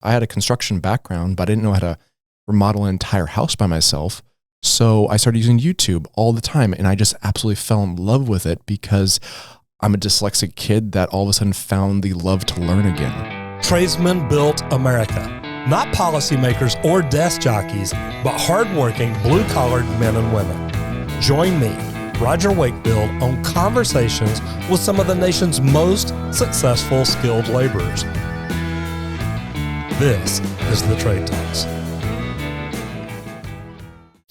I had a construction background, but I didn't know how to remodel an entire house by myself. So I started using YouTube all the time, and I just absolutely fell in love with it because I'm a dyslexic kid that all of a sudden found the love to learn again. Tradesman built America. Not policymakers or desk jockeys, but hardworking, blue-collared men and women. Join me, Roger Wakefield, on conversations with some of the nation's most successful skilled laborers. This is the Trade Talks.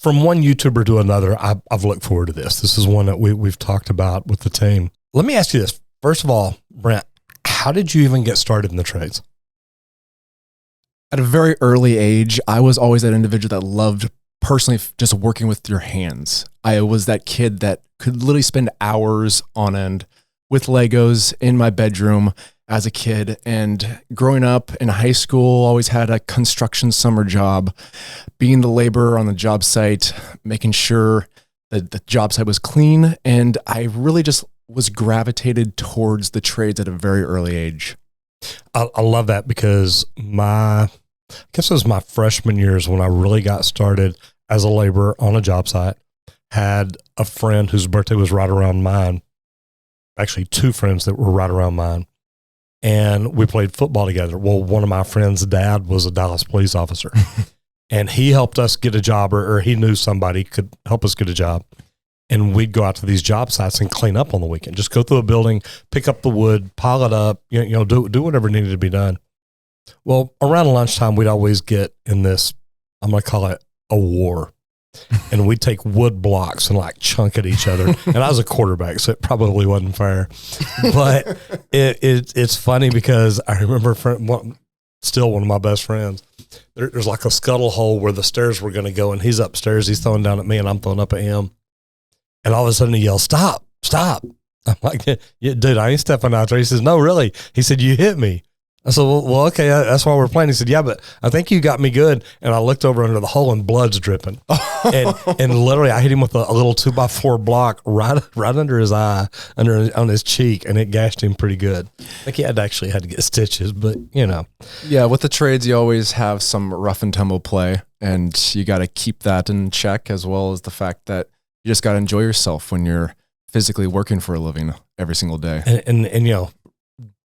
From one YouTuber to another, I've looked forward to this. This is one that we've talked about with the team. Let me ask you this. First of all, Brent, how did you even get started in the trades? At a very early age, I was always that individual that loved personally just working with your hands. I was that kid that could literally spend hours on end with Legos in my bedroom as a kid. And growing up in high school, always had a construction summer job, being the laborer on the job site, making sure that the job site was clean. And I really just was gravitated towards the trades at a very early age. I love that because I guess it was my freshman years when I really got started as a laborer on a job site. Had a friend whose birthday was right around mine. Actually, two friends that were right around mine. And we played football together. Well, one of my friend's dad was a Dallas police officer. And he helped us get a job, or he knew somebody could help us get a job. And we'd go out to these job sites and clean up on the weekend. Just go through a building, pick up the wood, pile it up, do whatever needed to be done. Well, around lunchtime, we'd always get in this, I'm going to call it a war. And we'd take wood blocks and like chunk at each other. And I was a quarterback, so it probably wasn't fair. But it's funny because I remember still one of my best friends. There's like a scuttle hole where the stairs were going to go, and he's upstairs. He's throwing down at me, and I'm throwing up at him. And all of a sudden he yells, "Stop, stop." I'm like, yeah, dude, I ain't stepping out there. He says, "No, really." He said, "You hit me." I said, well, okay, that's why we're playing. He said, "Yeah, but I think you got me good." And I looked over under the hole and blood's dripping. and literally I hit him with a little 2x4 block right under his eye, on his cheek, and it gashed him pretty good. I think he had to get stitches, but Yeah, with the trades, you always have some rough and tumble play, and you got to keep that in check, as well as the fact that you just got to enjoy yourself when you're physically working for a living every single day. And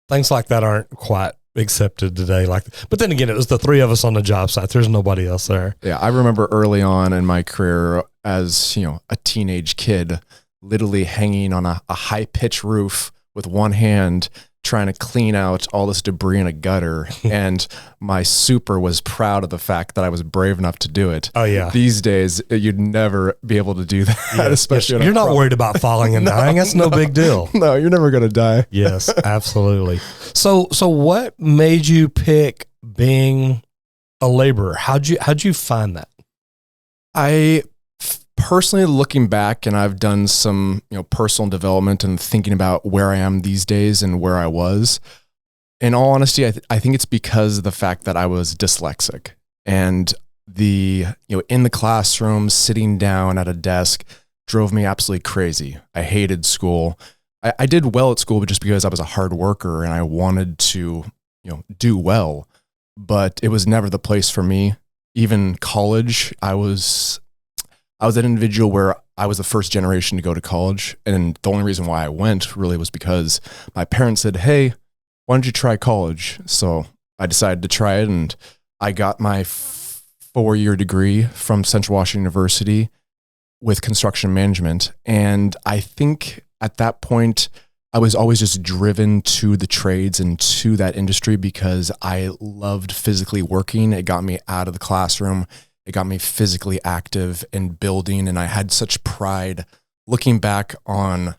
things like that aren't quite accepted today. But then again, it was the three of us on the job site. There's nobody else there. Yeah, I remember early on in my career as, a teenage kid, literally hanging on a high-pitched roof with one hand, trying to clean out all this debris in a gutter. And my super was proud of the fact that I was brave enough to do it. Oh, yeah. These days, you'd never be able to do that, especially. You're not worried about falling and dying. That's no big deal. No, you're never going to die. Yes, absolutely. So what made you pick being a laborer? How'd you find that? I personally, looking back, and I've done some, personal development and thinking about where I am these days and where I was. In all honesty, I think it's because of the fact that I was dyslexic, and in the classroom, sitting down at a desk drove me absolutely crazy. I hated school. I did well at school, but just because I was a hard worker and I wanted to, do well, but it was never the place for me. Even college, I was an individual where I was the first generation to go to college. And the only reason why I went really was because my parents said, "Hey, why don't you try college?" So I decided to try it, and I got my 4-year degree from Central Washington University with construction management. And I think at that point, I was always just driven to the trades and to that industry because I loved physically working. It got me out of the classroom. It got me physically active and building, and I had such pride looking back on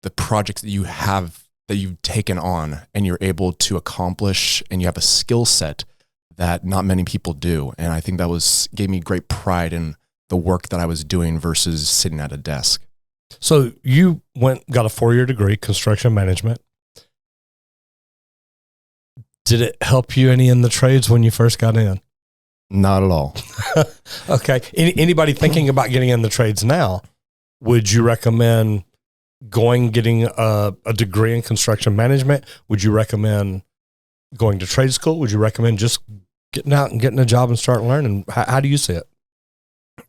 the projects that you've taken on and you're able to accomplish, and you have a got set that not many people do. And I think that gave me great pride in the work that I was doing versus sitting at a desk. So you got a 4-year degree, construction management. Did it help you any in the trades when you first got in? Not at all. Okay. Anybody thinking about getting in the trades now, would you recommend getting a degree in construction management? Would you recommend going to trade school? Would you recommend just getting out and getting a job and start learning? How do you see it?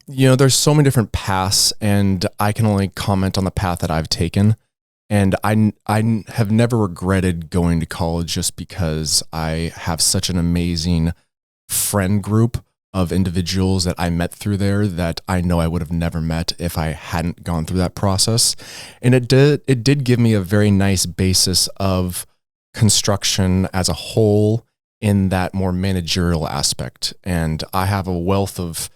There's so many different paths, and I can only comment on the path that I've taken. And I have never regretted going to college just because I have such an amazing friend group of individuals that I met through there that I know I would have never met if I hadn't gone through that process. And it did give me a very nice basis of construction as a whole in that more managerial aspect. And I have a wealth of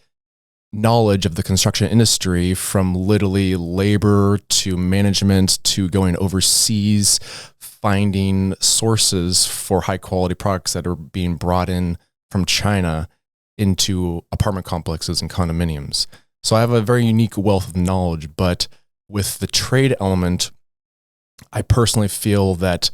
knowledge of the construction industry, from literally labor to management to going overseas, finding sources for high quality products that are being brought in from China into apartment complexes and condominiums. So I have a very unique wealth of knowledge, but with the trade element, I personally feel that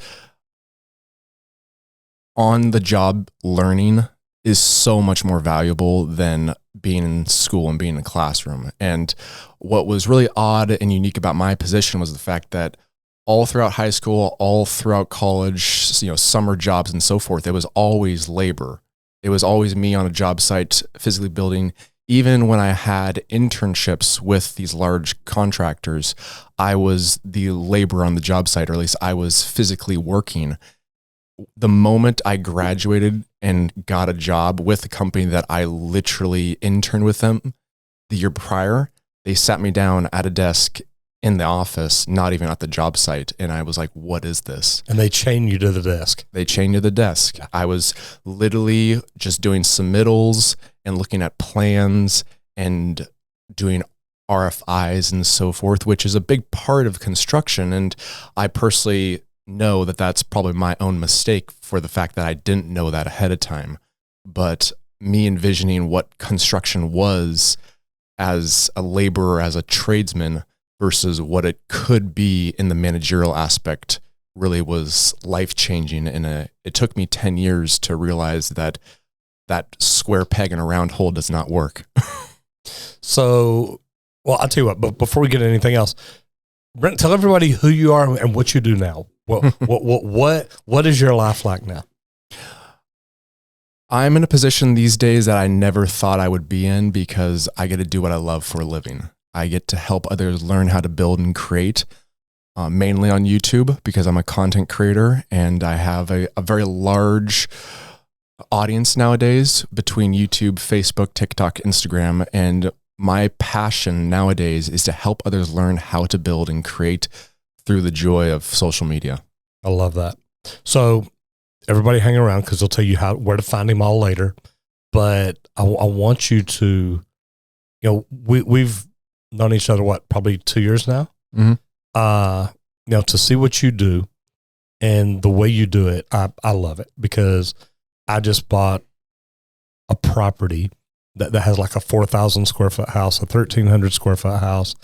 on the job learning is so much more valuable than being in school and being in a classroom. And what was really odd and unique about my position was the fact that all throughout high school, all throughout college, summer jobs and so forth, it was always labor. It was always me on a job site physically building. Even when I had internships with these large contractors, I was the laborer on the job site, or at least I was physically working. The moment I graduated and got a job with a company that I literally interned with them the year prior, they sat me down at a desk in the office, not even at the job site. And I was like, what is this? And they chained you to the desk. They chained you to the desk. I was literally just doing submittals and looking at plans and doing RFIs and so forth, which is a big part of construction. And I personally know that that's probably my own mistake for the fact that I didn't know that ahead of time. But me envisioning what construction was as a laborer, as a tradesman, versus what it could be in the managerial aspect really was life-changing. And it took me 10 years to realize that square peg in a round hole does not work. So, well, I'll tell you what, but before we get into anything else, Brent, tell everybody who you are and what you do now. What is your life like now? I'm in a position these days that I never thought I would be in, because I get to do what I love for a living. I get to help others learn how to build and create, mainly on YouTube, because I'm a content creator and I have a very large audience nowadays between YouTube, Facebook, TikTok, Instagram. And my passion nowadays is to help others learn how to build and create through the joy of social media. I love that. So everybody hang around, because they'll tell you where to find him all later. But I want you to, we've known each other, probably 2 years now? Mm-hmm. To see what you do and the way you do it, I love it, because I just bought a property that has like a 4,000 square foot house, a 1,300 square foot house,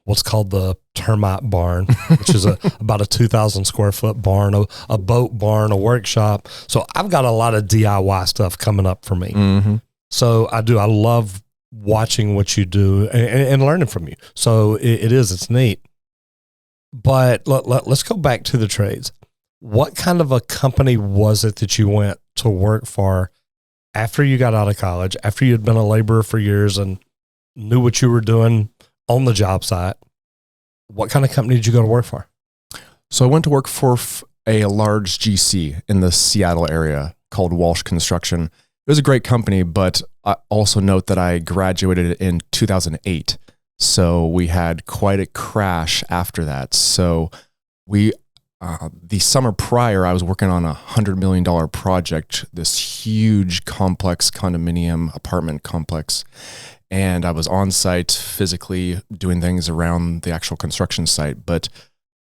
what's called the termite barn, which is about a 2,000 square foot barn, a boat barn, a workshop. So I've got a lot of DIY stuff coming up for me. Mm-hmm. So I love watching what you do and learning from you. So it's neat. But let's go back to the trades. What kind of a company was it that you went to work for after you got out of college, after you had been a laborer for years and knew what you were doing on the job site? What kind of company did you go to work for? So I went to work for a large GC in the Seattle area called Walsh Construction. It was a great company, but I also note that I graduated in 2008. So we had quite a crash after that. So the summer prior, I was working on $100 million project, this huge complex condominium apartment complex. And I was on site physically doing things around the actual construction site. But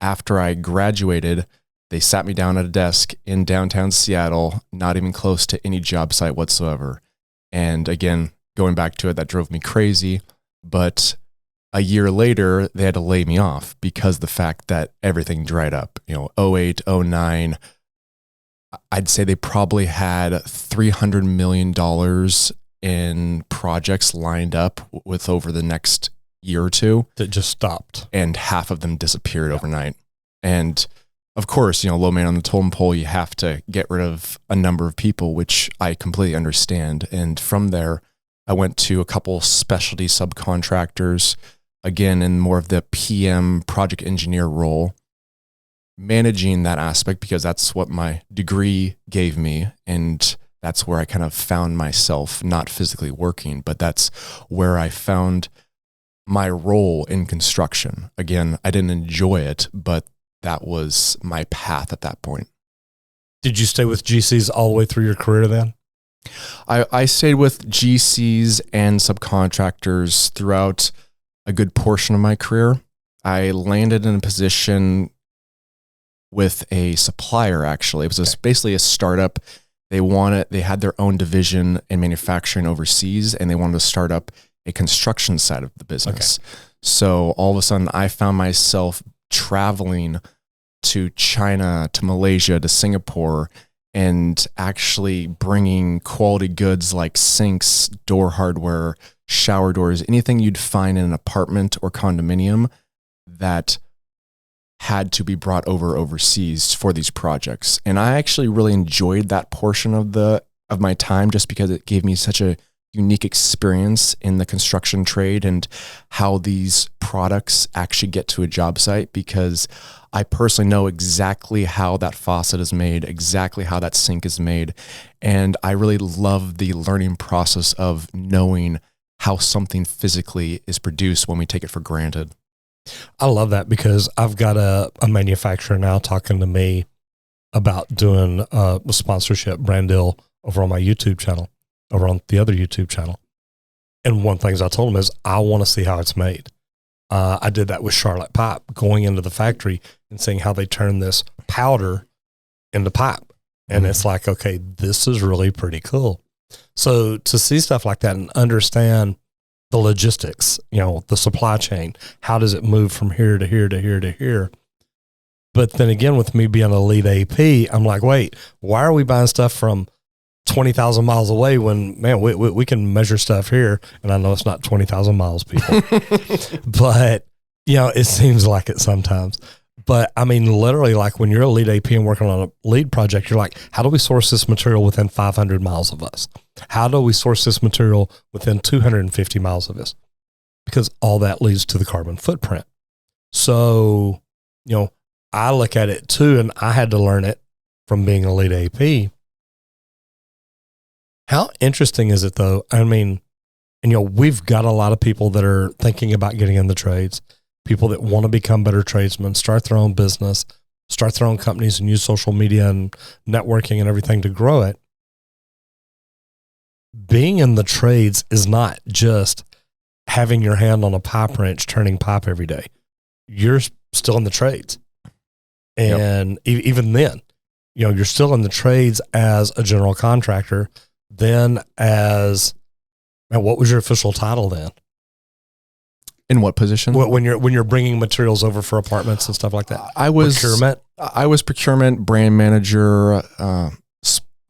after I graduated, they sat me down at a desk in downtown Seattle, not even close to any job site whatsoever. And again, going back to it, that drove me crazy. But a year later, they had to lay me off because of the fact that everything dried up. 08, 09, I'd say they probably had $300 million in projects lined up with over the next year or two. That just stopped. And half of them disappeared overnight. And of course, low man on the totem pole, you have to get rid of a number of people, which I completely understand. And from there, I went to a couple specialty subcontractors, again, in more of the PM project engineer role, managing that aspect because that's what my degree gave me. And that's where I kind of found myself, not physically working, but that's where I found my role in construction. Again, I didn't enjoy it, but that was my path at that point. Did you stay with GCs all the way through your career then? I stayed with GCs and subcontractors throughout a good portion of my career. I landed in a position with a supplier, actually. It was basically a startup. They had their own division in manufacturing overseas, and they wanted to start up a construction side of the business. Okay. So all of a sudden, I found myself traveling to China, to Malaysia, to Singapore, and actually bringing quality goods like sinks, door hardware, shower doors, anything you'd find in an apartment or condominium that had to be brought overseas for these projects. And I actually really enjoyed that portion of my time just because it gave me such a unique experience in the construction trade and how these products actually get to a job site, because I personally know exactly how that faucet is made, exactly how that sink is made. And I really love the learning process of knowing how something physically is produced when we take it for granted. I love that because I've got a manufacturer now talking to me about doing a sponsorship brand deal over on my YouTube channel, over on the other YouTube channel. And one of the things I told him is I want to see how it's made. I did that with Charlotte Pipe, going into the factory and seeing how they turn this powder into pipe. And it's like, okay, this is really pretty cool. So to see stuff like that and understand the logistics, the supply chain, how does it move from here to here to here to here? But then again, with me being a lead AP, I'm like, wait, why are we buying stuff from 20,000 miles away when, man, we can measure stuff here? And I know it's not 20,000 miles, people, but it seems like it sometimes. But I mean, literally, like when you're a lead AP and working on a lead project, you're like, how do we source this material within 500 miles of us? How do we source this material within 250 miles of us? Because all that leads to the carbon footprint. So, I look at it too, and I had to learn it from being a lead AP. How interesting is it though? I mean, we've got a lot of people that are thinking about getting in the trades, people that want to become better tradesmen, start their own business, start their own companies and use social media and networking and everything to grow it. Being in the trades is not just having your hand on a pipe wrench, turning pipe every day. You're still in the trades. And even then, you're still in the trades as a general contractor. Then as, man, what was your official title then? In what position? When you're bringing materials over for apartments and stuff like that? I was procurement. I was procurement, brand manager.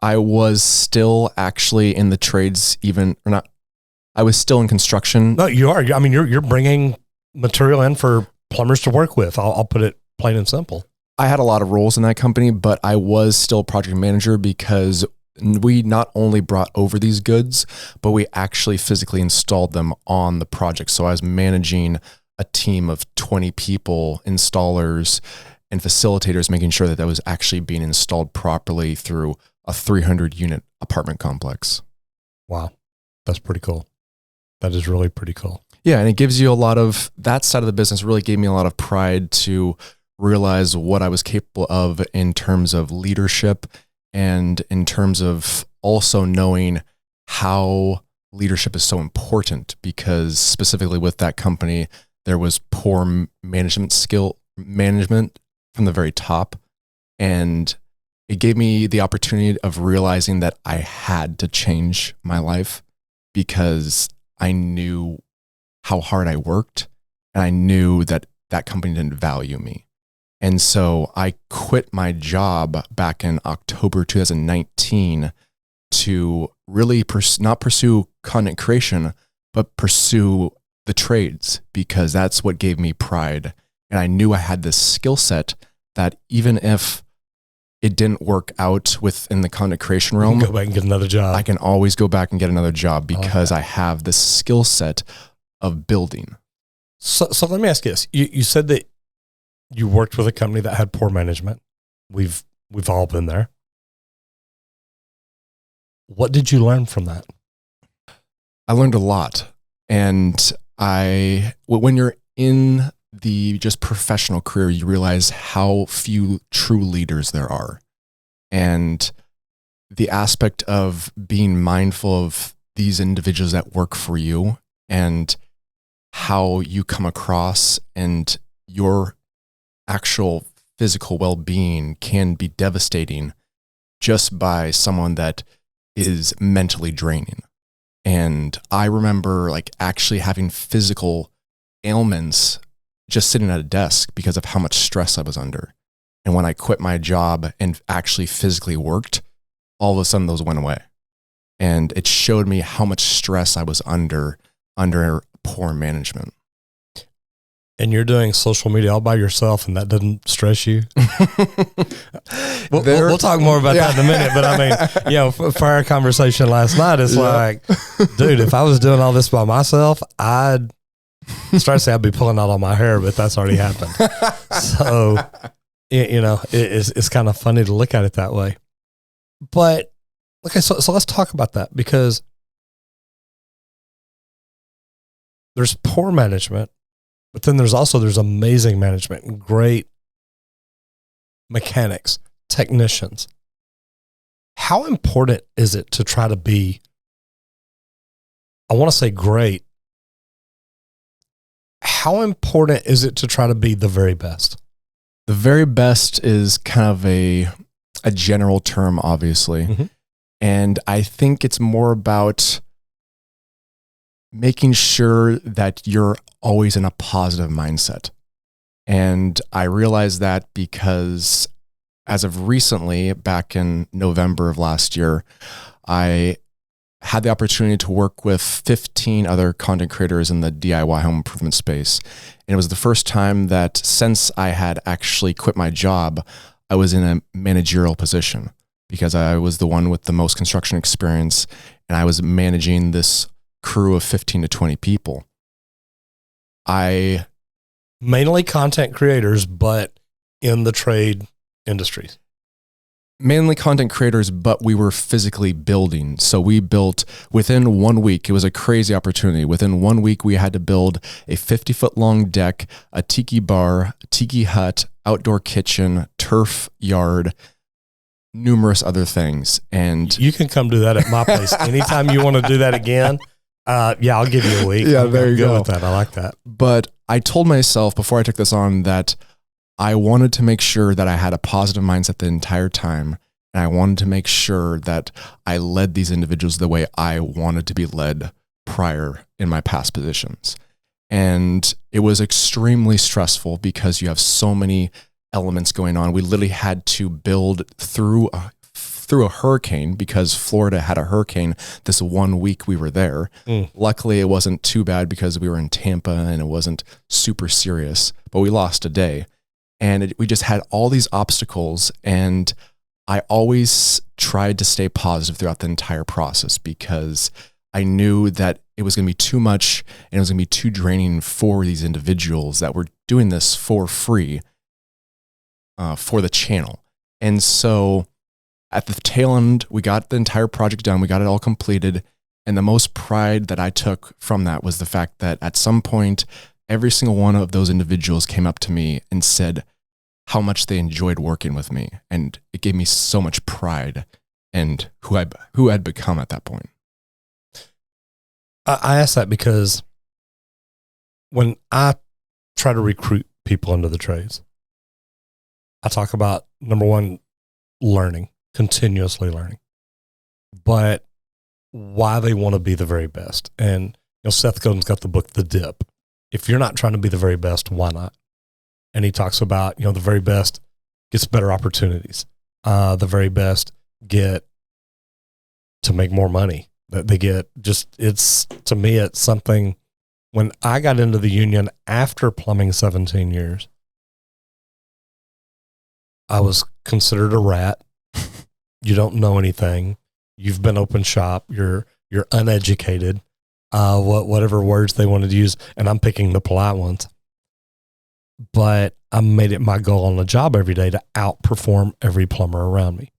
I was still actually in the trades, I was still in construction. No, you are. I mean, you're bringing material in for plumbers to work with. I'll put it plain and simple. I had a lot of roles in that company, but I was still project manager because we not only brought over these goods, but we actually physically installed them on the project. So I was managing a team of 20 people, installers and facilitators, making sure that was actually being installed properly through a 300 unit apartment complex. Wow. That's pretty cool. That is really pretty cool. Yeah. And it gives you that side of the business really gave me a lot of pride to realize what I was capable of in terms of leadership and in terms of also knowing how leadership is so important, because specifically with that company, there was poor management from the very top. And it gave me the opportunity of realizing that I had to change my life because I knew how hard I worked and I knew that that company didn't value me. And so I quit my job back in October 2019 to really not pursue content creation, but pursue the trades, because that's what gave me pride. And I knew I had this skill set that even if it didn't work out within the content creation realm, go back and get another job. I can always go back and get another job because I have this skill set of building. So let me ask you this. You said that you worked with a company that had poor management. We've all been there. What did you learn from that? I learned a lot. And when you're in the just professional career, you realize how few true leaders there are. And the aspect of being mindful of these individuals that work for you and how you come across and your actual physical well-being can be devastating just by someone that is mentally draining. And I remember like actually having physical ailments just sitting at a desk because of how much stress I was under. And when I quit my job and actually physically worked, all of a sudden those went away. And it showed me how much stress I was under poor management. And you're doing social media all by yourself, and that doesn't stress you? We'll talk more about that in a minute. But I mean, for our conversation last night, it's like, dude, if I was doing all this by myself, I'd be pulling out all my hair, but that's already happened. So, it's kind of funny to look at it that way. But okay, so let's talk about that, because there's poor management. But then there's amazing management and great mechanics, technicians. How important is it to try to be, I want to say great. How important is it to try to be the very best? The very best is kind of a general term, obviously. Mm-hmm. And I think it's more about making sure that you're always in a positive mindset. And I realized that because as of recently, back in November of last year, I had the opportunity to work with 15 other content creators in the DIY home improvement space. And it was the first time that since I had actually quit my job, I was in a managerial position because I was the one with the most construction experience and I was managing this crew of 15 to 20 people. Mainly content creators, but in the trade industries. Mainly content creators, but we were physically building. So we built within 1 week. It was a crazy opportunity. Within 1 week, we had to build a 50-foot long deck, a tiki bar, tiki hut, outdoor kitchen, turf yard, numerous other things. And you can come do that at my place anytime you want to do that again. I'll give you a week. Yeah, there you go. With that. I like that. But I told myself before I took this on that I wanted to make sure that I had a positive mindset the entire time. And I wanted to make sure that I led these individuals the way I wanted to be led prior in my past positions. And it was extremely stressful because you have so many elements going on. We literally had to build through a hurricane because Florida had a hurricane this 1 week we were there. Luckily, it wasn't too bad because we were in Tampa and it wasn't super serious, but we lost a day. And we just had all these obstacles. And I always tried to stay positive throughout the entire process because I knew that it was going to be too much and it was going to be too draining for these individuals that were doing this for free for the channel. And so at the tail end, we got the entire project done. We got it all completed. And the most pride that I took from that was the fact that at some point, every single one of those individuals came up to me and said how much they enjoyed working with me. And it gave me so much pride and who I'd become at that point. I ask that because when I try to recruit people into the trades, I talk about, number one, learning. Continuously learning, but why they want to be the very best. And Seth Godin's got the book, The Dip. If you're not trying to be the very best, why not? And he talks about, the very best gets better opportunities. The very best get to make more money. They get to me, it's something. When I got into the union after plumbing 17 years, I was considered a rat. You don't know anything. You've been open shop. You're uneducated. Whatever words they wanted to use, and I'm picking the polite ones. But I made it my goal on the job every day to outperform every plumber around me,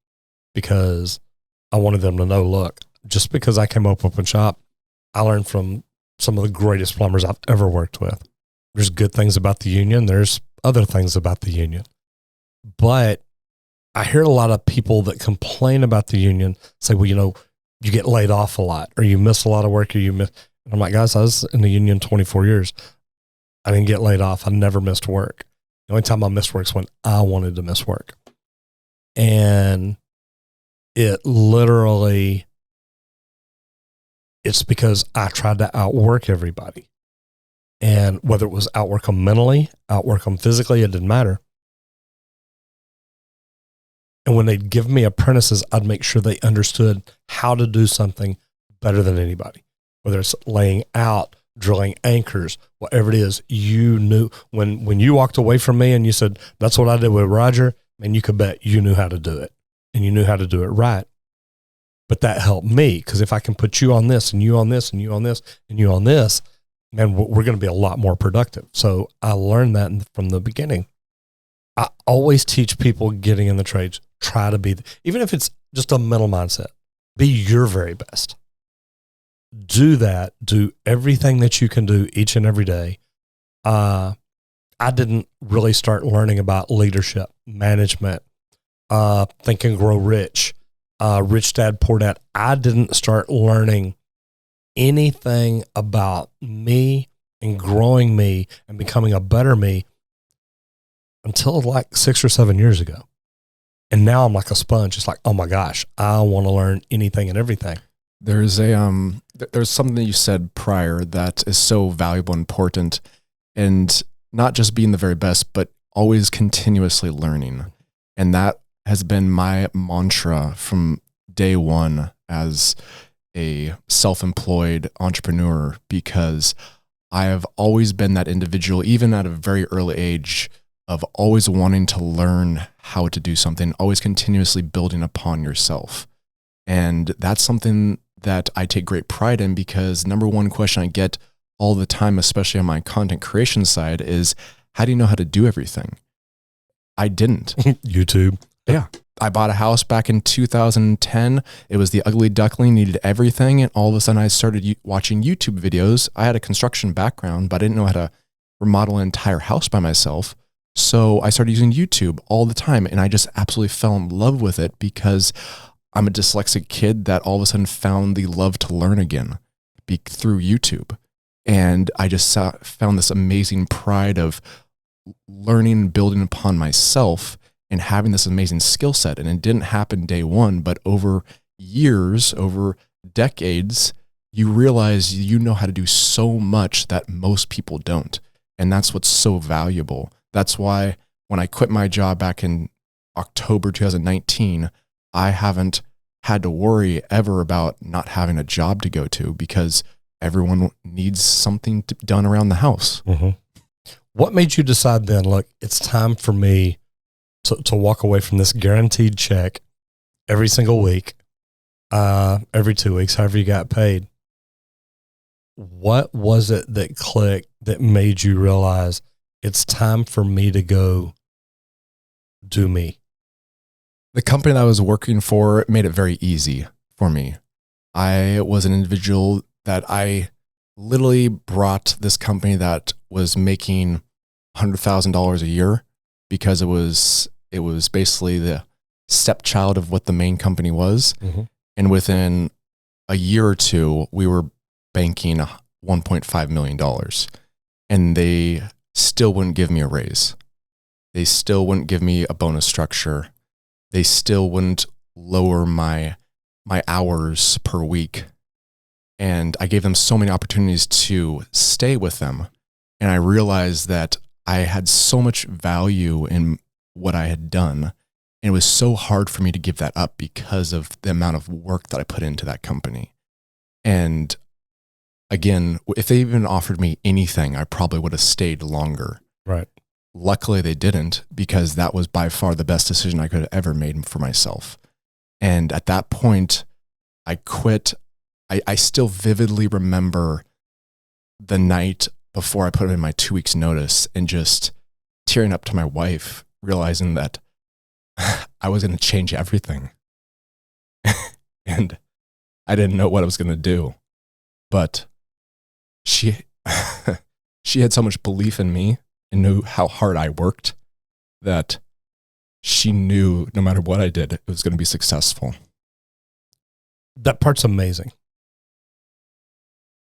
because I wanted them to know, look, just because I came up open shop, I learned from some of the greatest plumbers I've ever worked with. There's good things about the union. There's other things about the union. But I hear a lot of people that complain about the union say, well, you get laid off a lot, or you miss a lot of work, or you miss. And I'm like, guys, I was in the union 24 years. I didn't get laid off. I never missed work. The only time I missed work is when I wanted to miss work. And it literally, it's because I tried to outwork everybody. And whether it was outwork them mentally, outwork them physically, it didn't matter. And when they'd give me apprentices, I'd make sure they understood how to do something better than anybody. Whether it's laying out, drilling anchors, whatever it is, you knew. When you walked away from me and you said, that's what I did with Roger, man, you could bet you knew how to do it. And you knew how to do it right. But that helped me, because if I can put you on this and you on this and you on this and you on this, man, we're going to be a lot more productive. So I learned that from the beginning. I always teach people getting in the trades, try to be, even if it's just a mental mindset, be your very best. Do that. Do everything that you can do each and every day. I didn't really start learning about leadership, management, Think and Grow Rich, Rich Dad, Poor Dad. I didn't start learning anything about me and growing me and becoming a better me until like 6 or 7 years ago. And now I'm like a sponge. It's like, oh my gosh, I want to learn anything and everything. There's there's something that you said prior that is so valuable and important, and not just being the very best, but always continuously learning. And that has been my mantra from day one as a self-employed entrepreneur, because I have always been that individual, even at a very early age, of always wanting to learn how to do something, always continuously building upon yourself. And that's something that I take great pride in, because number one question I get all the time, especially on my content creation side, is how do you know how to do everything? I didn't. YouTube. Yeah. I bought a house back in 2010. It was the ugly duckling, needed everything. And all of a sudden I started watching YouTube videos. I had a construction background, but I didn't know how to remodel an entire house by myself. So I started using YouTube all the time, and I just absolutely fell in love with it, because I'm a dyslexic kid that all of a sudden found the love to learn again through YouTube. And I just found this amazing pride of learning and building upon myself and having this amazing skill set. And it didn't happen day one, but over years, over decades, you realize you know how to do so much that most people don't. And that's what's so valuable. That's why when I quit my job back in October 2019, I haven't had to worry ever about not having a job to go to, because everyone needs something done around the house. Mm-hmm. What made you decide then, look, it's time for me to walk away from this guaranteed check every single week, every 2 weeks, however you got paid? What was it that clicked that made you realize it's time for me to go do me? The company that I was working for made it very easy for me. I was an individual that I literally brought this company that was making $100,000 a year, because it was basically the stepchild of what the main company was. Mm-hmm. And within a year or two, we were banking $1.5 million, and they still wouldn't give me a raise. They still wouldn't give me a bonus structure. They still wouldn't lower my hours per week. And I gave them so many opportunities to stay with them. And I realized that I had so much value in what I had done. And it was so hard for me to give that up because of the amount of work that I put into that company. And again, if they even offered me anything, I probably would have stayed longer. Right. luckily they didn't, because that was by far the best decision I could have ever made for myself. And at that point, I quit. I still vividly remember the night before I put in my 2 weeks notice and just tearing up to my wife, realizing that I was going to change everything. And I didn't know what I was going to do, but she had so much belief in me and knew how hard I worked that she knew no matter what I did, it was going to be successful. That part's amazing.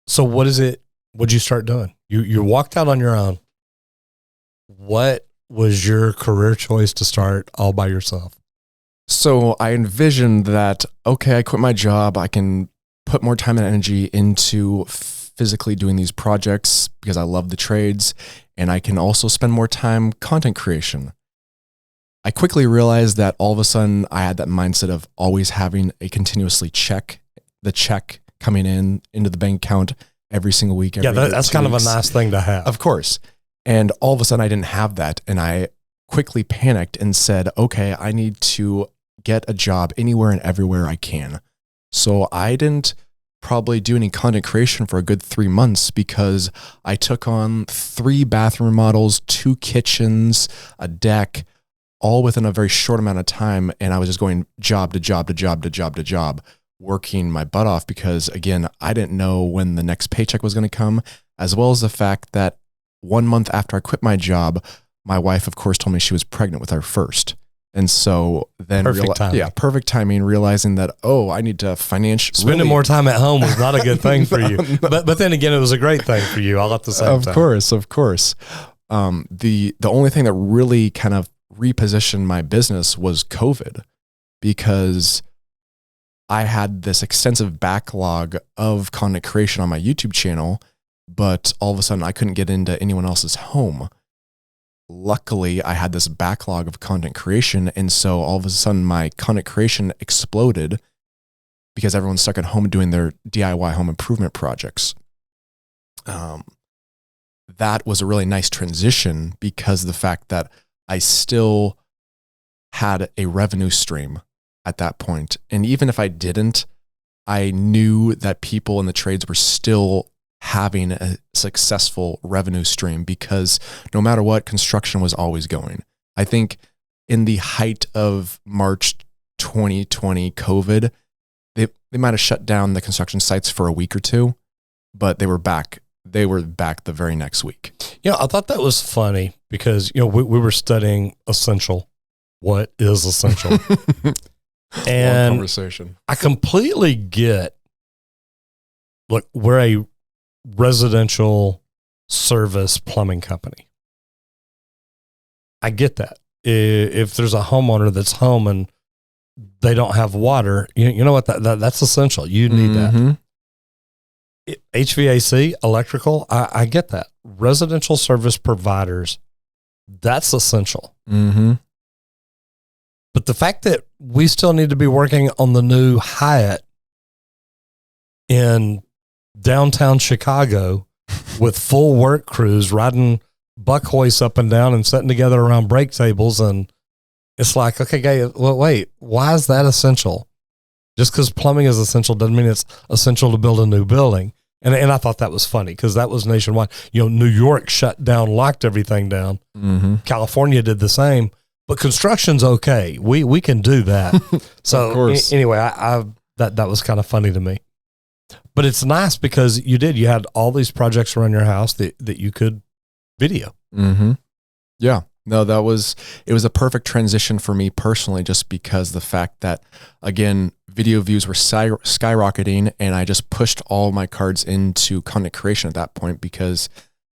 So what'd you start doing? You walked out on your own. What was your career choice to start all by yourself? So I envisioned that, okay, I quit my job. I can put more time and energy into physically doing these projects because I love the trades, and I can also spend more time content creation. I quickly realized that all of a sudden I had that mindset of always having a continuously check coming into the bank account every single week. That's kind of a nice thing to have. Of course. And all of a sudden I didn't have that. And I quickly panicked and said, okay, I need to get a job anywhere and everywhere I can. So I didn't probably do any content creation for a good 3 months because I took on 3 bathroom remodels, 2 kitchens, a deck, all within a very short amount of time. And I was just going job to job to job to job to job, working my butt off because, again, I didn't know when the next paycheck was going to come, as well as the fact that 1 month after I quit my job, my wife, of course, told me she was pregnant with our first. And so then, perfect timing, realizing that, I need to spending more time at home was not a good thing for you. No. But then again, it was a great thing for you all at the same time. Of course. The only thing that really kind of repositioned my business was COVID, because I had this extensive backlog of content creation on my YouTube channel, but all of a sudden I couldn't get into anyone else's home. Luckily, I had this backlog of content creation, and so all of a sudden my content creation exploded because everyone's stuck at home doing their DIY home improvement projects. That was a really nice transition because of the fact that I still had a revenue stream at that point. And even if I didn't, I knew that people in the trades were still having a successful revenue stream because no matter what, construction was always going. I think in the height of March 2020 COVID, they might have shut down the construction sites for a week or two, but they were back. They were back the very next week. I thought that was funny because, we were studying essential. What is essential? And long conversation. I completely get, look, we're a residential service plumbing company. I get that. If there's a homeowner that's home and they don't have water, you know what, that's essential. You need that. HVAC, electrical, I get that. Residential service providers, that's essential. But the fact that we still need to be working on the new Hyatt in downtown Chicago with full work crews riding buck hoists up and down and sitting together around break tables, and it's like, okay, guys, well, wait, why is that essential? Just because plumbing is essential doesn't mean it's essential to build a new building. And I thought that was funny because that was nationwide. New York shut down, locked everything down. California did the same, but construction's okay. We can do that. So anyway, that was kind of funny to me. But it's nice because you had all these projects around your house that you could video. Yeah. No, it was a perfect transition for me personally, just because the fact that, again, video views were skyrocketing, and I just pushed all my cards into content creation at that point, because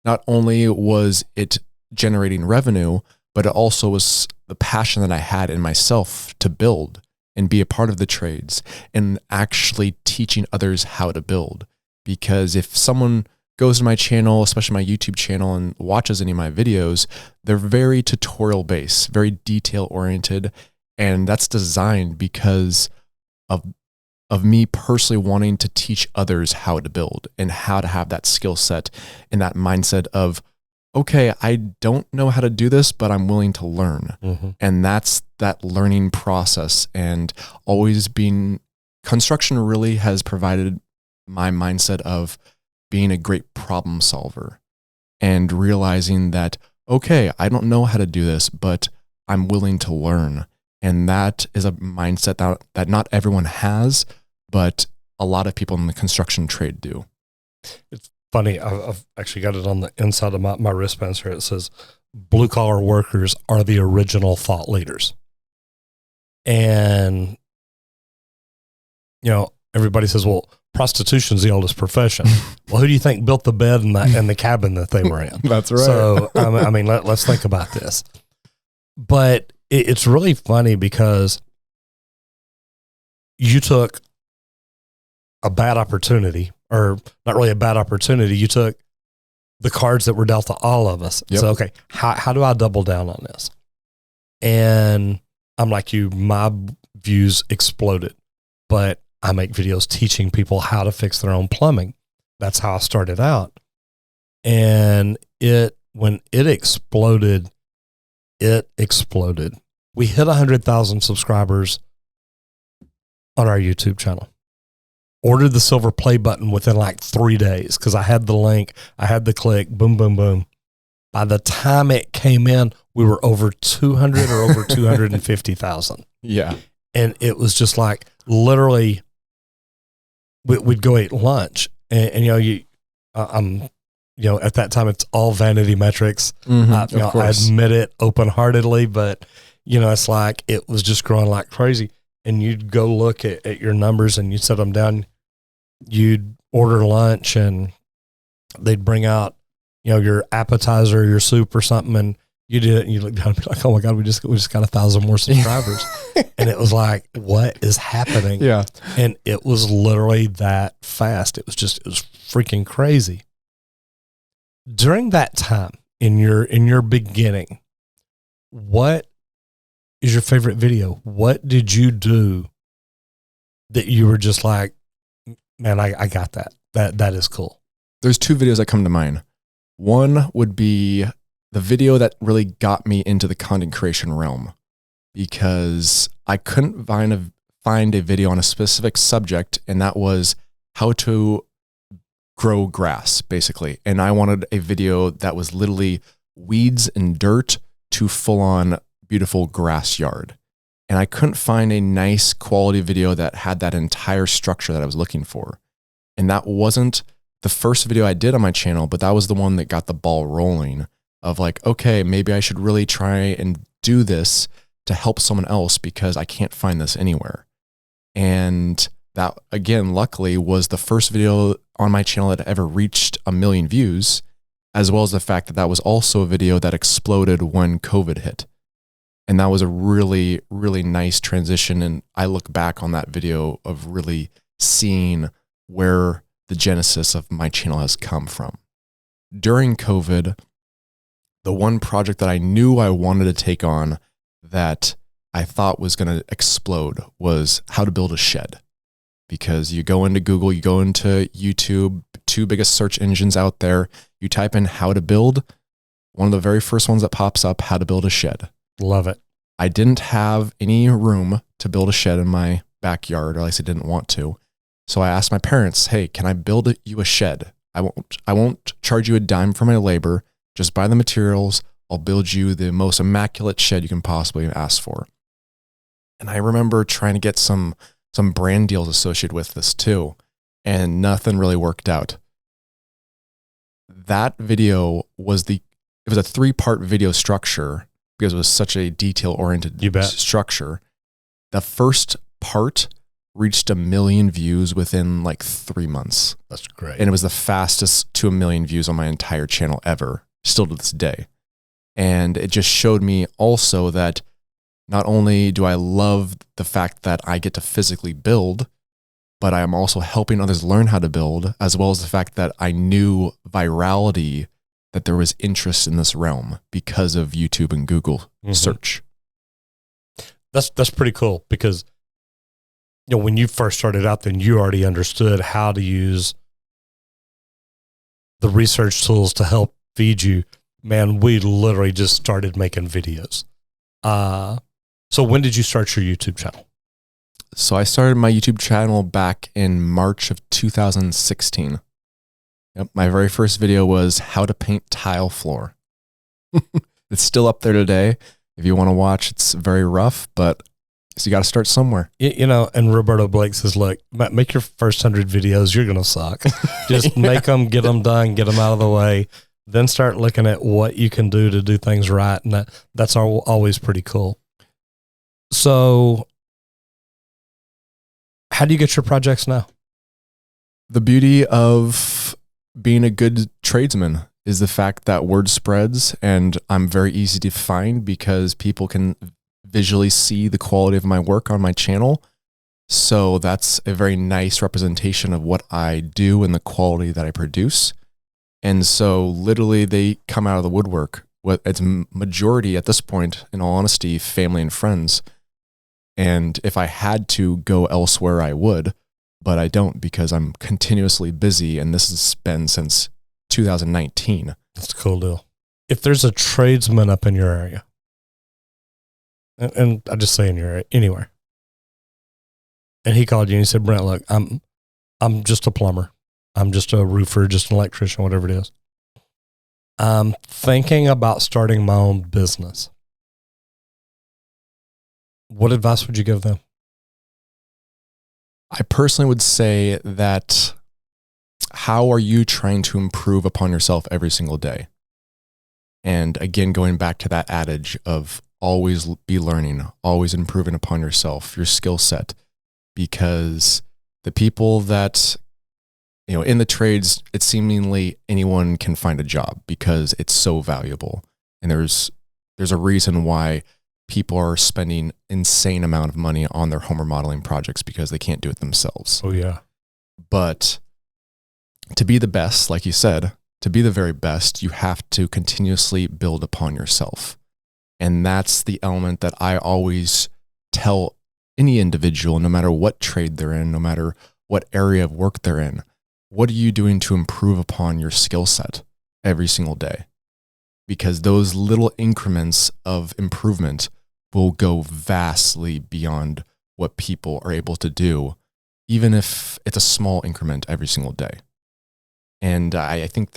not only was it generating revenue, but it also was the passion that I had in myself to build and be a part of the trades and actually teaching others how to build. Because if someone goes to my channel, especially my YouTube channel, and watches any of my videos, they're very tutorial based, very detail oriented. And that's designed because of me personally wanting to teach others how to build and how to have that skill set and that mindset of okay, I don't know how to do this, but I'm willing to learn. And that's that learning process. And always being, construction really has provided my mindset of being a great problem solver and realizing that, okay, I don't know how to do this, but I'm willing to learn. And that is a mindset that not everyone has, but a lot of people in the construction trade do. It's funny. I've actually got it on the inside of my wristbands here. It says, blue collar workers are the original thought leaders. And, everybody says, well, prostitution's the oldest profession. Well, who do you think built the bed and the cabin that they were in? That's right. So, let's think about this. But it's really funny because you took a bad opportunity, or not really a bad opportunity. You took the cards that were dealt to all of us. Yep. So, okay, how do I double down on this? And I'm like you, my views exploded, but I make videos teaching people how to fix their own plumbing. That's how I started out. And when it exploded, we hit 100,000 subscribers on our YouTube channel. Ordered the silver play button within like 3 days because I had the link, I had the click, boom, boom, boom. By the time it came in, we were over 200 or over 250,000. Yeah. And it was just like literally, we'd go eat lunch, and at that time it's all vanity metrics. I admit it open-heartedly, but it's like it was just growing like crazy. And you'd go look at your numbers and you'd set them down. You'd order lunch and they'd bring out, your appetizer, your soup or something. And you did it and you look down and be like, oh my God, we just got 1,000 more subscribers. And it was like, what is happening? Yeah. And it was literally that fast. It was freaking crazy. During that time in your beginning, what is your favorite video? What did you do that you were just like, man, I got that. That is cool. There's 2 videos that come to mind. One would be the video that really got me into the content creation realm, because I couldn't find a video on a specific subject, and that was how to grow grass, basically. And I wanted a video that was literally weeds and dirt to full-on beautiful grass yard. And I couldn't find a nice quality video that had that entire structure that I was looking for. And that wasn't the first video I did on my channel, but that was the one that got the ball rolling of like, okay, maybe I should really try and do this to help someone else because I can't find this anywhere. And that, again, luckily was the first video on my channel that ever reached 1 million views, as well as the fact that that was also a video that exploded when COVID hit. And that was a really, really nice transition. And I look back on that video of really seeing where the genesis of my channel has come from. During COVID, the one project that I knew I wanted to take on that I thought was going to explode was how to build a shed. Because you go into Google, you go into YouTube, 2 biggest search engines out there, you type in how to build, one of the very first ones that pops up, how to build a shed. Love it. I didn't have any room to build a shed in my backyard, or at least I didn't want to. So I asked my parents, hey, can I build you a shed? I won't charge you a dime for my labor. Just buy the materials. I'll build you the most immaculate shed you can possibly ask for. And I remember trying to get some brand deals associated with this too, and nothing really worked out. That video was it was a 3-part video structure because it was such a detail-oriented structure. The first part reached 1 million views within like 3 months. That's great. And it was the fastest to 1 million views on my entire channel ever, still to this day. And it just showed me also that not only do I love the fact that I get to physically build, but I am also helping others learn how to build, as well as the fact that I knew virality, that there was interest in this realm because of YouTube and Google search. That's pretty cool because, when you first started out, then you already understood how to use the research tools to help feed you. man, we literally just started making videos. So when did you start your YouTube channel? So I started my YouTube channel back in March of 2016. Yep, my very first video was how to paint tile floor. It's still up there today. If you want to watch, it's very rough, but so you got to start somewhere. You know, and Roberto Blake says, look, make your first 100 videos. You're going to suck. Just make them, get them done, get them out of the way. Then start looking at what you can do to do things right. And that's always pretty cool. So how do you get your projects now? The beauty of being a good tradesman is the fact that word spreads, and I'm very easy to find because people can visually see the quality of my work on my channel. So that's a very nice representation of what I do and the quality that I produce. And so literally they come out of the woodwork. It's majority at this point, in all honesty, family and friends. And if I had to go elsewhere, I would, but I don't because I'm continuously busy. And this has been since 2019. That's a cool deal. If there's a tradesman up in your area, and I just say in your area, anywhere, and he called you and he said, Brent, look, I'm just a plumber. I'm just a roofer, just an electrician, whatever it is. I'm thinking about starting my own business. What advice would you give them? I personally would say that how are you trying to improve upon yourself every single day? And again, going back to that adage of always be learning, always improving upon yourself, your skill set, because the people that, you know, in the trades, it's seemingly anyone can find a job because it's so valuable. And there's a reason why people are spending insane amount of money on their home remodeling projects because they can't do it themselves. Oh yeah. But to be the best, like you said, to be the very best, you have to continuously build upon yourself. And that's the element that I always tell any individual, no matter what trade they're in, no matter what area of work they're in. What are you doing to improve upon your skill set every single day? Because those little increments of improvement will go vastly beyond what people are able to do, even if it's a small increment every single day. And I think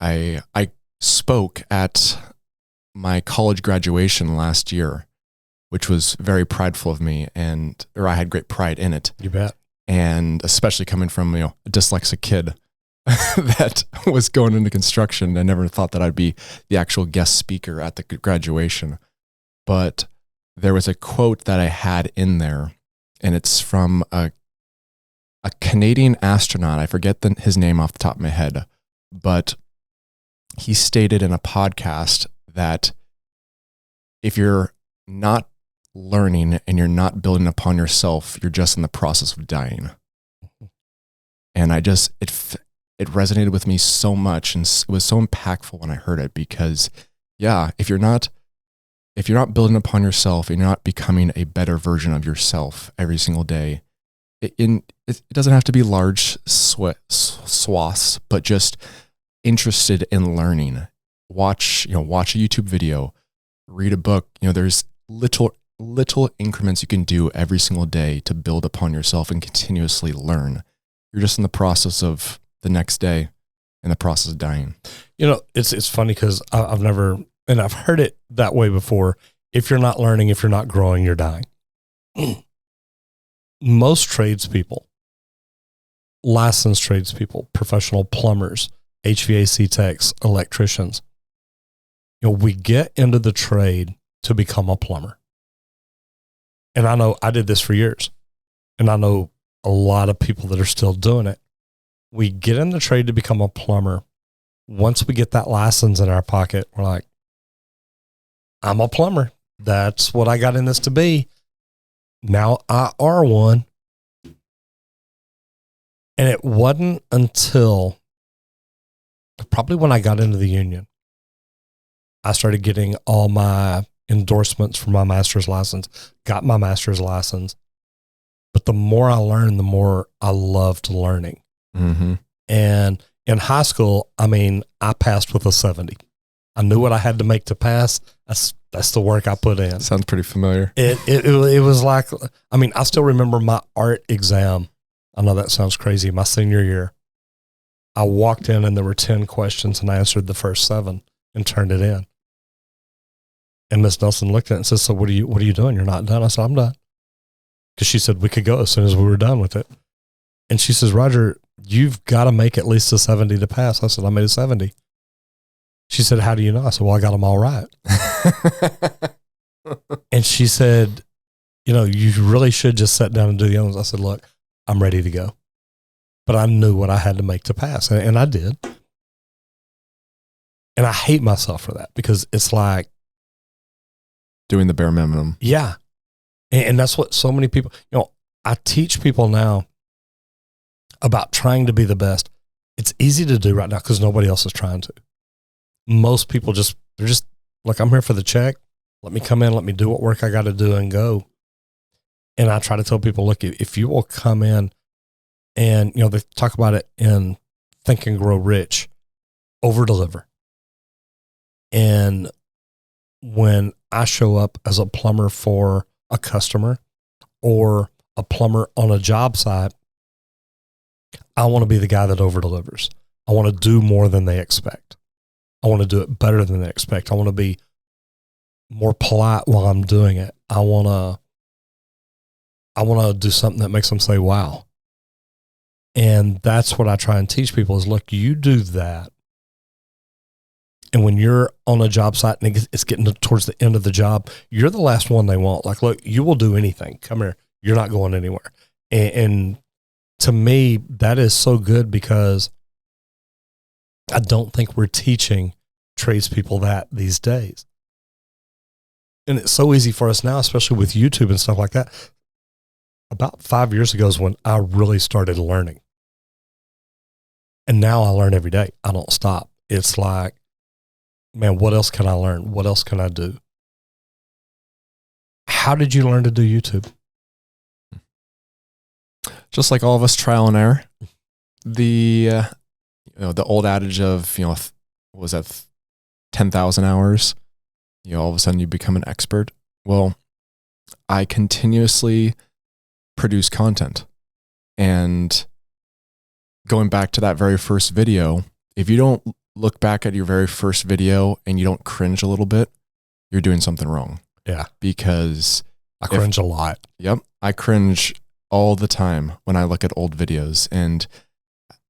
I spoke at my college graduation last year, which was very prideful of me, or I had great pride in it. You bet. And especially coming from, a dyslexic kid that was going into construction. I never thought that I'd be the actual guest speaker at the graduation. But there was a quote that I had in there, and it's from a Canadian astronaut. I forget his name off the top of my head, but he stated in a podcast that if you're not learning and you're not building upon yourself, you're just in the process of dying. And it resonated with me so much, and it was so impactful when I heard it, because if you're not building upon yourself and you're not becoming a better version of yourself every single day, it doesn't have to be large swaths, but just interested in learning. Watch a YouTube video, read a book. There's little increments you can do every single day to build upon yourself and continuously learn. You're just in the process of the next day, in the process of dying. It's funny because I've never, and I've heard it that way before. If you're not learning, if you're not growing, you're dying. Most tradespeople, licensed tradespeople, professional plumbers, HVAC techs, electricians, we get into the trade to become a plumber. And I know I did this for years, and I know a lot of people that are still doing it. We get in the trade to become a plumber. Once we get that license in our pocket, we're like, I'm a plumber. That's what I got in this to be. Now I are one. And it wasn't until probably when I got into the union, I started getting all my endorsements for my master's license, got my master's license. But the more I learned, the more I loved learning. Mm-hmm. And In high school, I mean, I passed with a 70. I knew what I had to make to pass. That's the work I put in. Sounds pretty familiar. It was like, I mean, I still remember my art exam. I know that sounds crazy. My senior year, I walked in and there were 10 questions and I answered the first 7 and turned it in. And Miss Nelson looked at it and said, so what are you doing? You're not done. I said, I'm done. Because she said we could go as soon as we were done with it. And she says, Roger, you've got to make at least a 70 to pass. I said, I made a 70. She said, how do you know? I said, well, I got them all right. And she said, you know, you really should just sit down and do the other ones. I said, look, I'm ready to go. But I knew what I had to make to pass. And I did. And I hate myself for that because it's like doing the bare minimum. Yeah. And that's what so many people, you know, I teach people now about trying to be the best. It's easy to do right now because nobody else is trying to. Most people they're just like, I'm here for the check. Let me come in, let me do what work I got to do and go. And I try to tell people, look, if you will come in and, you know, they talk about it in Think and Grow Rich, over deliver. And when I show up as a plumber for a customer or a plumber on a job site, I want to be the guy that over delivers. I want to do more than they expect. I want to do it better than they expect. I want to be more polite while I'm doing it. I want to do something that makes them say, wow. And that's what I try and teach people is, look, you do that. And when you're on a job site and it's getting towards the end of the job, you're the last one they want. Like, look, you will do anything. Come here. You're not going anywhere. And to me, that is so good because I don't think we're teaching tradespeople that these days. And it's so easy for us now, especially with YouTube and stuff like that. About 5 years ago is when I really started learning. And now I learn every day. I don't stop. It's like, man, what else can I learn? What else can I do? How did you learn to do YouTube? Just like all of us, trial and error. The old adage of, what was that, 10,000 hours? All of a sudden you become an expert. Well, I continuously produce content. And going back to that very first video, if you don't look back at your very first video and you don't cringe a little bit, you're doing something wrong. Yeah. Because I cringe a lot. Yep. I cringe all the time when I look at old videos, and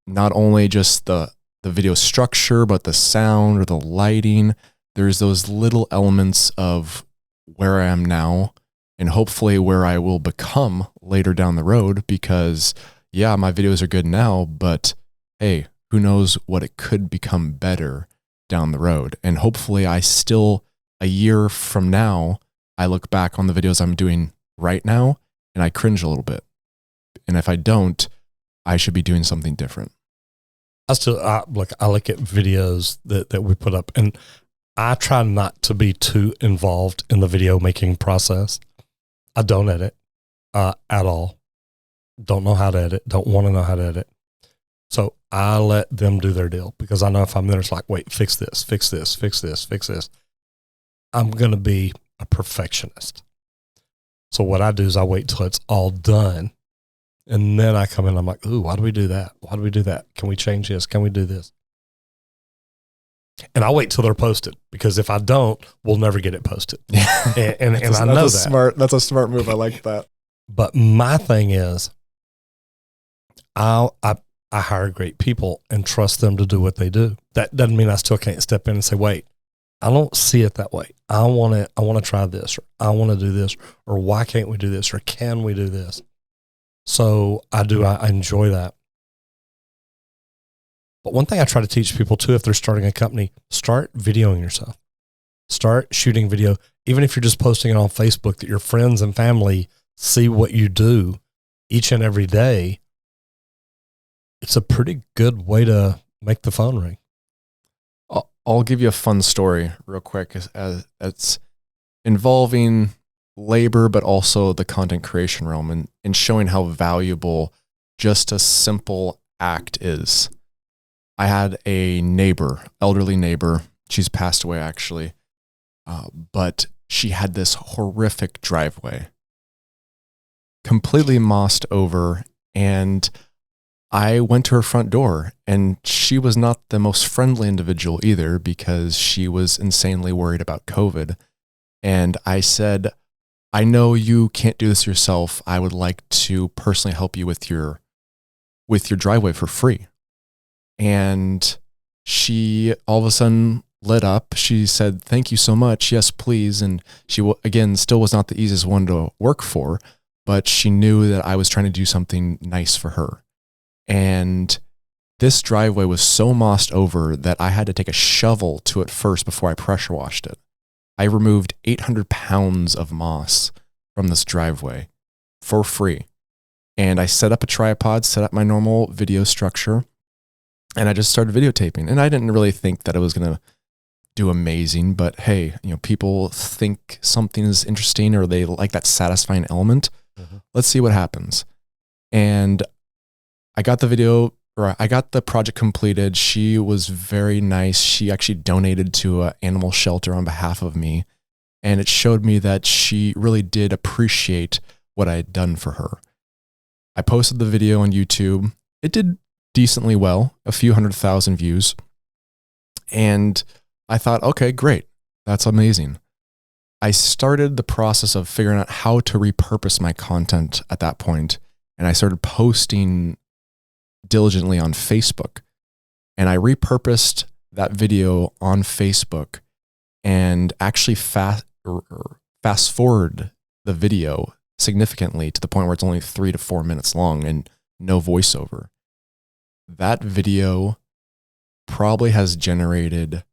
not only just the video structure, but the sound or the lighting. There's those little elements of where I am now and hopefully where I will become later down the road, because yeah, my videos are good now, but hey, who knows what it could become better down the road. And hopefully I still, a year from now, I look back on the videos I'm doing right now and I cringe a little bit. And if I don't, I should be doing something different. I look at videos that we put up, and I try not to be too involved in the video making process. I don't edit at all. Don't know how to edit. Don't want to know how to edit. So I let them do their deal, because I know if I'm there, it's like, wait, fix this, fix this, fix this, fix this. I'm going to be a perfectionist. So what I do is I wait till it's all done. And then I come in, I'm like, ooh, why do we do that? Why do we do that? Can we change this? Can we do this? And I wait till they're posted, because if I don't, we'll never get it posted. And I know that. That's a smart move. I like that. But my thing is, I hire great people and trust them to do what they do. That doesn't mean I still can't step in and say, wait, I don't see it that way. I want to try this, or I want to do this, or why can't we do this, or can we do this? So I enjoy that. But one thing I try to teach people too, if they're starting a company, start videoing yourself. Start shooting video, even if you're just posting it on Facebook, that your friends and family see what you do each and every day. It's a pretty good way to make the phone ring. I'll give you a fun story real quick. It's involving labor, but also the content creation realm, and showing how valuable just a simple act is. I had a neighbor, elderly neighbor. She's passed away actually. But she had this horrific driveway, completely mossed over. And I went to her front door, and she was not the most friendly individual either, because she was insanely worried about COVID. And I said, I know you can't do this yourself. I would like to personally help you with your driveway for free. And she all of a sudden lit up. She said, thank you so much. Yes, please. And she, again, still was not the easiest one to work for, but she knew that I was trying to do something nice for her. And this driveway was so mossed over that I had to take a shovel to it first before I pressure washed it. I removed 800 pounds of moss from this driveway for free. And I set up a tripod, set up my normal video structure, and I just started videotaping. And I didn't really think that it was going to do amazing, but hey, people think something is interesting, or they like that satisfying element. Mm-hmm. Let's see what happens. And I got the project completed. She was very nice. She actually donated to an animal shelter on behalf of me. And it showed me that she really did appreciate what I had done for her. I posted the video on YouTube. It did decently well, a few 100,000 views. And I thought, okay, great. That's amazing. I started the process of figuring out how to repurpose my content at that point. And I started posting diligently on Facebook. And I repurposed that video on Facebook and actually fast forward the video significantly to the point where it's only 3 to 4 minutes long and no voiceover. That video probably has generated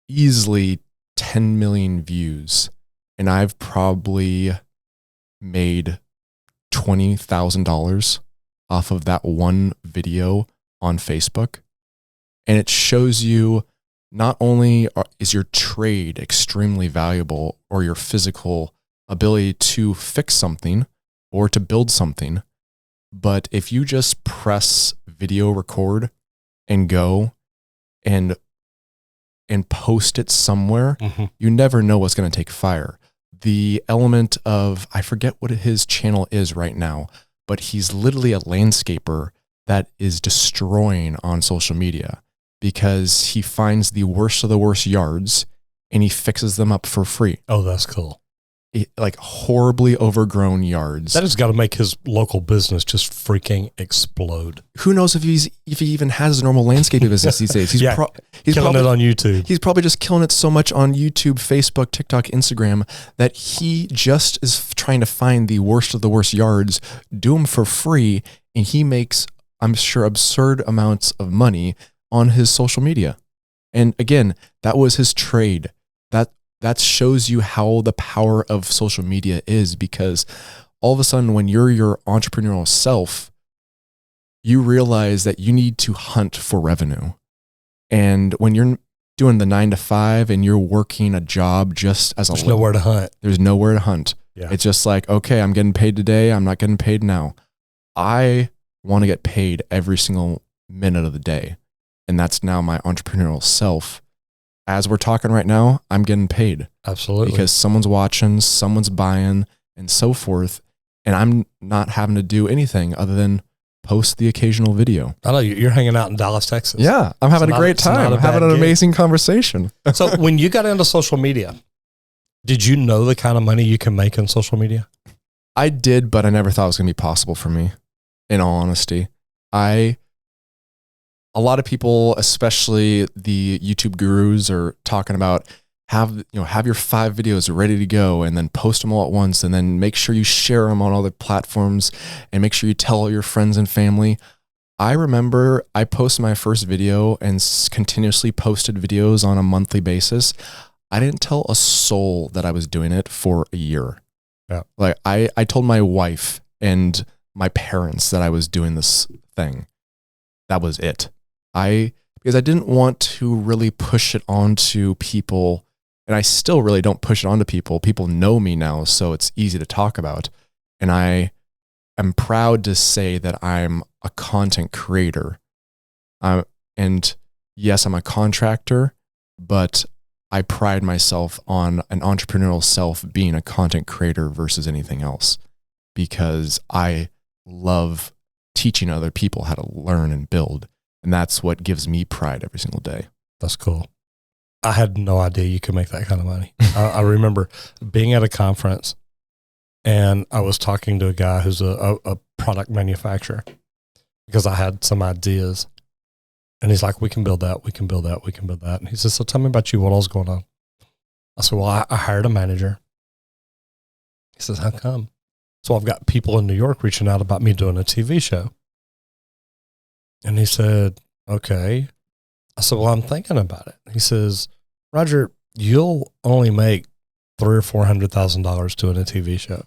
easily 10 million views, and I've probably made $20,000 off of that one video on Facebook. And it shows you not only is your trade extremely valuable, or your physical ability to fix something or to build something, but if you just press video record and go and post it somewhere, mm-hmm. you never know what's going to take fire. The element of, I forget what his channel is right now, but he's literally a landscaper that is destroying on social media, because he finds the worst of the worst yards and he fixes them up for free. Oh, that's cool. Like horribly overgrown yards. That has got to make his local business just freaking explode. Who knows if he even has a normal landscaping business these days? He's killing it on YouTube. He's probably just killing it so much on YouTube, Facebook, TikTok, Instagram, that he just is trying to find the worst of the worst yards, do them for free, and he makes, I'm sure, absurd amounts of money on his social media. And again, that was his trade. That shows you how the power of social media is, because all of a sudden, when you're your entrepreneurial self, you realize that you need to hunt for revenue. And when you're doing the 9 to 5 and you're working a job just as there's nowhere to hunt. There's nowhere to hunt. Yeah. It's just like, okay, I'm getting paid today. I'm not getting paid now. I want to get paid every single minute of the day. And that's now my entrepreneurial self. As we're talking right now, I'm getting paid. Absolutely. Because someone's watching, someone's buying, and so forth. And I'm not having to do anything other than post the occasional video. I know you're hanging out in Dallas, Texas. Yeah, I'm having a great time. I'm having an amazing conversation. So when you got into social media, did you know the kind of money you can make in social media? I did, but I never thought it was going to be possible for me, in all honesty. A lot of people, especially the YouTube gurus, are talking about have your 5 videos ready to go and then post them all at once, and then make sure you share them on all the platforms and make sure you tell all your friends and family. I remember I posted my first video and continuously posted videos on a monthly basis. I didn't tell a soul that I was doing it for a year. Yeah. Like I told my wife and my parents that I was doing this thing. That was it. Because I didn't want to really push it onto people, and I still really don't push it onto people. People know me now, so it's easy to talk about. And I am proud to say that I'm a content creator. And yes, I'm a contractor, but I pride myself on an entrepreneurial self being a content creator versus anything else, because I love teaching other people how to learn and build. And that's what gives me pride every single day. That's cool. I had no idea you could make that kind of money. I remember being at a conference and I was talking to a guy who's a product manufacturer because I had some ideas. And he's like, we can build that. We can build that. We can build that. And he says, so tell me about you. What else going on? I said, well, I hired a manager. He says, how come? So I've got people in New York reaching out about me doing a TV show. And he said, okay. I said, well, I'm thinking about it. He says, Roger, you'll only make $300,000 or $400,000 doing a TV show.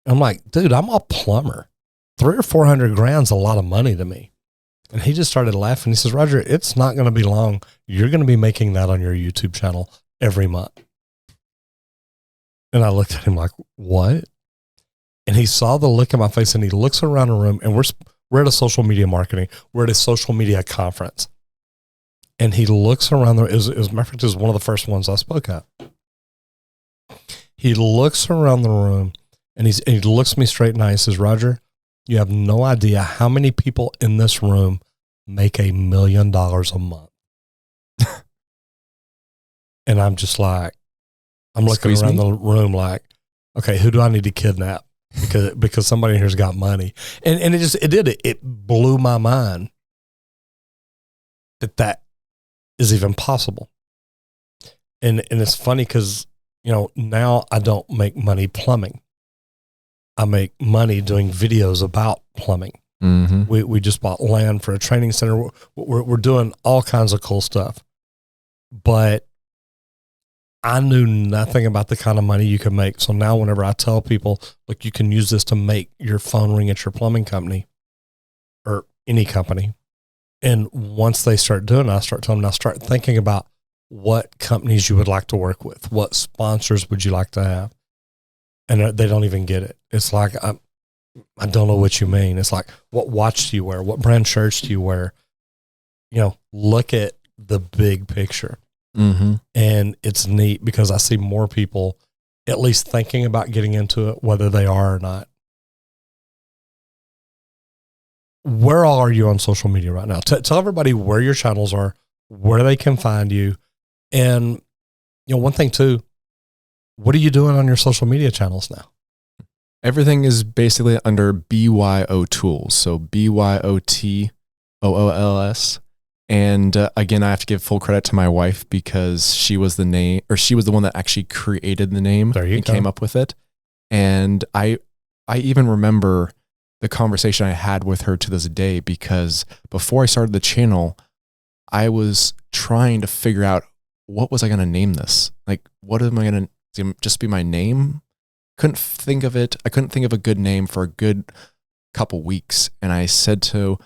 I'm like, dude, I'm a plumber. $300,000 or $400,000 is a lot of money to me. And he just started laughing. He says, Roger, it's not going to be long. You're going to be making that on your YouTube channel every month. And I looked at him like, what? And he saw the look in my face and he looks around the room and we're at a social media marketing. We're at a social media conference. And he looks around there. It was one of the first ones I spoke at. He looks around the room and he looks me straight in the eye and says, Roger, you have no idea how many people in this room make $1 million a month. And I'm just like, I'm looking around the room like, okay, who do I need to kidnap? Because somebody in here's got money. And it blew my mind that is even possible. And it's funny because, now I don't make money plumbing. I make money doing videos about plumbing. Mm-hmm. We just bought land for a training center. We're doing all kinds of cool stuff. But I knew nothing about the kind of money you can make. So now whenever I tell people, look, you can use this to make your phone ring at your plumbing company or any company. And once they start doing it, I start telling them, now start thinking about what companies you would like to work with. What sponsors would you like to have? And they don't even get it. It's like, I don't know what you mean. It's like, what watch do you wear? What brand shirts do you wear? Look at the big picture. Mm-hmm. And it's neat because I see more people at least thinking about getting into it, whether they are or not. Where all are you on social media right now? Tell everybody where your channels are, where they can find you. And, one thing too, what are you doing on your social media channels now? Everything is basically under BYO tools. So BYOT OOLS. And again, I have to give full credit to my wife because she was the one that actually created the name and came up with it. And I even remember the conversation I had with her to this day, because before I started the channel, I was trying to figure out what was I going to name this? Like, what am I going to just be my name? Couldn't think of it. I couldn't think of a good name for a good couple weeks. And I said to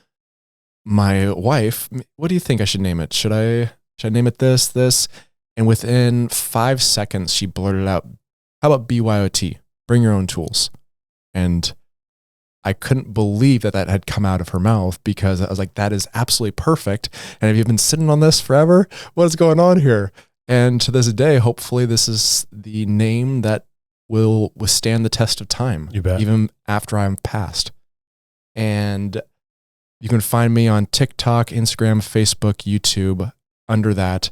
my wife, what do you think I should name it? Should I name it this? And within 5 seconds, she blurted out, how about BYOT? Bring your own tools. And I couldn't believe that had come out of her mouth, because I was like, that is absolutely perfect. And have you been sitting on this forever? What's going on here? And to this day, hopefully this is the name that will withstand the test of time, you bet, even after I'm passed. And you can find me on TikTok, Instagram, Facebook, YouTube under that.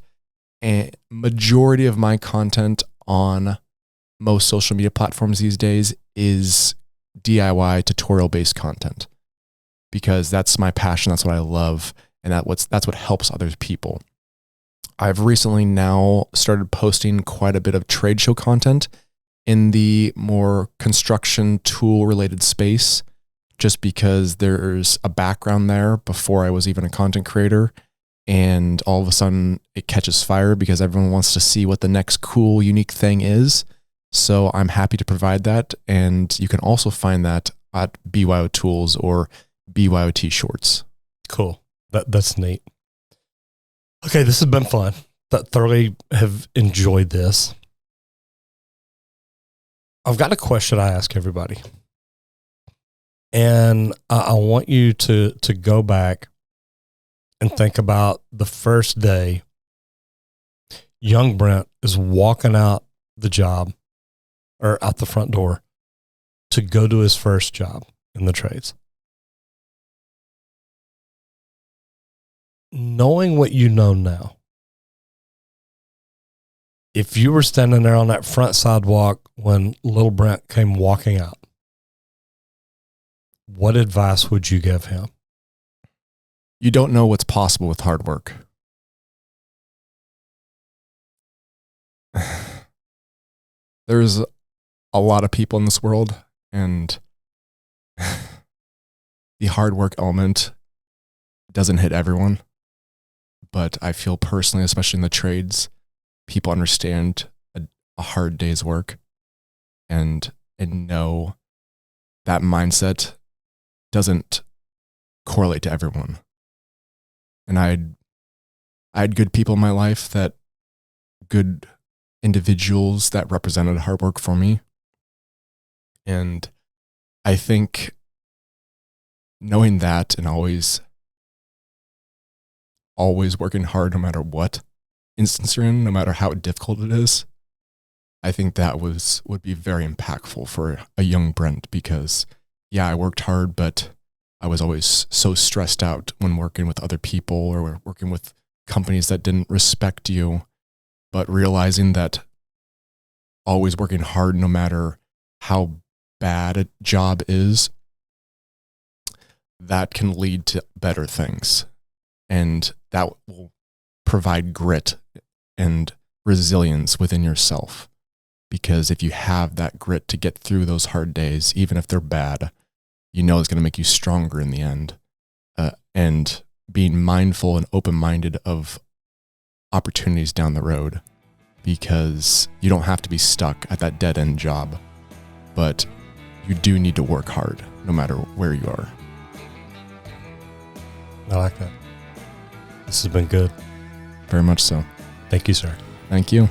And majority of my content on most social media platforms these days is DIY tutorial-based content, because that's my passion. That's what I love. And that's what helps other people. I've recently now started posting quite a bit of trade show content in the more construction tool related space, just because there's a background there before I was even a content creator. And all of a sudden it catches fire because everyone wants to see what the next cool, unique thing is. So I'm happy to provide that. And you can also find that at BYO Tools or BYOT Shorts. Cool. That's neat. Okay, this has been fun. Thoroughly have enjoyed this. I've got a question I ask everybody. And I want you to go back and think about the first day young Brent is walking out the job or out the front door to go to his first job in the trades. Knowing what you know now, if you were standing there on that front sidewalk when little Brent came walking out, what advice would you give him? You don't know what's possible with hard work. There's a lot of people in this world, and the hard work element doesn't hit everyone. But I feel personally, especially in the trades, people understand a hard day's work and know that mindset doesn't correlate to everyone. And I had good people in my life, that good individuals that represented hard work for me. And I think knowing that and always working hard no matter what instance you're in, no matter how difficult it is, I think that would be very impactful for a young Brent, because yeah, I worked hard, but I was always so stressed out when working with other people or working with companies that didn't respect you. But realizing that always working hard, no matter how bad a job is, that can lead to better things. And that will provide grit and resilience within yourself. Because if you have that grit to get through those hard days, even if they're bad, you know it's going to make you stronger in the end. And being mindful and open-minded of opportunities down the road, because you don't have to be stuck at that dead-end job, but you do need to work hard no matter where you are. I like that. This has been good. Very much so. Thank you, sir. Thank you.